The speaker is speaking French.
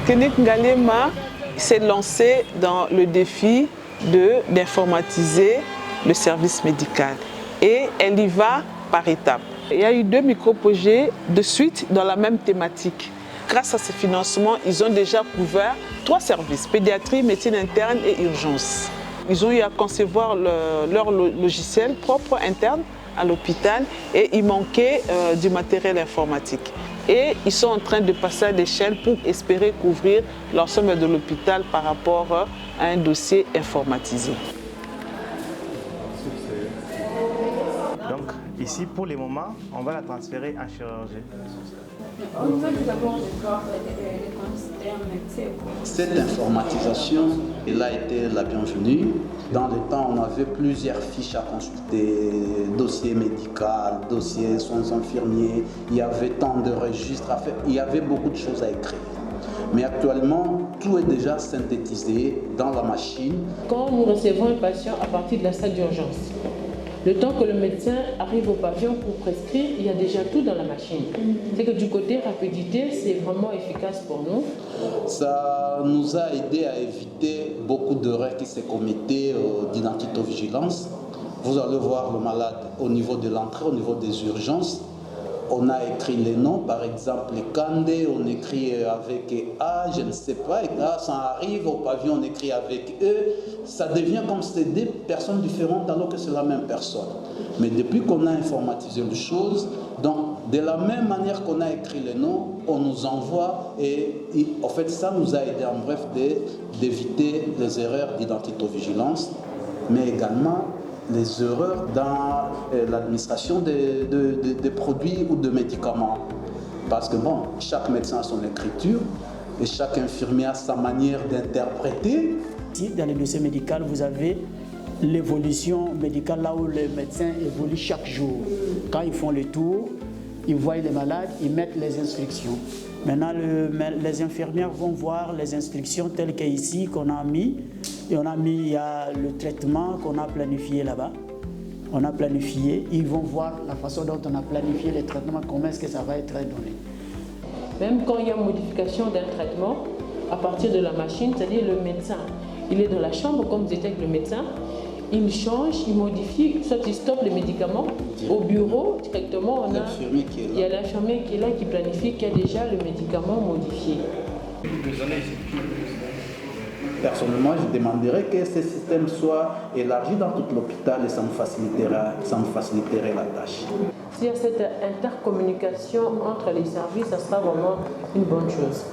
clinique Ngalema s'est lancée dans le défi d'informatiser le service médical et elle y va par étapes. Il y a eu 2 micro-projets de suite dans la même thématique. Grâce à ces financements, ils ont déjà couvert 3 services, pédiatrie, médecine interne et urgence. Ils ont eu à concevoir leur logiciel propre interne à l'hôpital et il manquait du matériel informatique. Et ils sont en train de passer à l'échelle pour espérer couvrir l'ensemble de l'hôpital par rapport à un dossier informatisé. Donc ici, pour le moment, on va la transférer en chirurgie. Cette informatisation, elle a été la bienvenue. Dans le temps, on avait plusieurs fiches à consulter, dossier médical, dossier soins infirmiers, il y avait tant de registres à faire, il y avait beaucoup de choses à écrire. Mais actuellement, tout est déjà synthétisé dans la machine. Quand nous recevons un patient à partir de la salle d'urgence, le temps que le médecin arrive au pavillon pour prescrire, il y a déjà tout dans la machine. C'est que du côté rapidité, c'est vraiment efficace pour nous. Ça nous a aidé à éviter beaucoup d'erreurs qui se commettaient d'identitovigilance. Vous allez voir le malade au niveau de l'entrée, au niveau des urgences. On a écrit les noms, par exemple les Kandé, on écrit avec A, je ne sais pas, et là ça arrive au pavillon, on écrit avec E, ça devient comme si c'était 2 personnes différentes alors que c'est la même personne. Mais depuis qu'on a informatisé les choses, donc de la même manière qu'on a écrit les noms, on nous envoie et en fait ça nous a aidé en bref d'éviter les erreurs d'identitovigilance, mais également les erreurs dans l'administration des produits ou de médicaments. Parce que bon, chaque médecin a son écriture et chaque infirmier a sa manière d'interpréter. Ici, dans le dossier médical, vous avez l'évolution médicale, là où les médecins évoluent chaque jour. Quand ils font le tour, ils voient les malades, ils mettent les instructions. Maintenant, les infirmières vont voir les instructions telles qu'ici qu'on a mis. Et il y a le traitement qu'on a planifié là-bas. On a planifié, ils vont voir la façon dont on a planifié les traitements, comment est-ce que ça va être donné. Même quand il y a modification d'un traitement, à partir de la machine, c'est-à-dire le médecin, il est dans la chambre, comme vous étiez avec le médecin, il change, il modifie, soit il stoppe les médicaments. Au bureau, directement, il y a l'infirmier qui est là, qui planifie, qui a déjà le médicament modifié. Personnellement, je demanderais que ce système soit élargi dans tout l'hôpital et ça me faciliterait la tâche. S'il y a cette intercommunication entre les services, ça sera vraiment une bonne chose.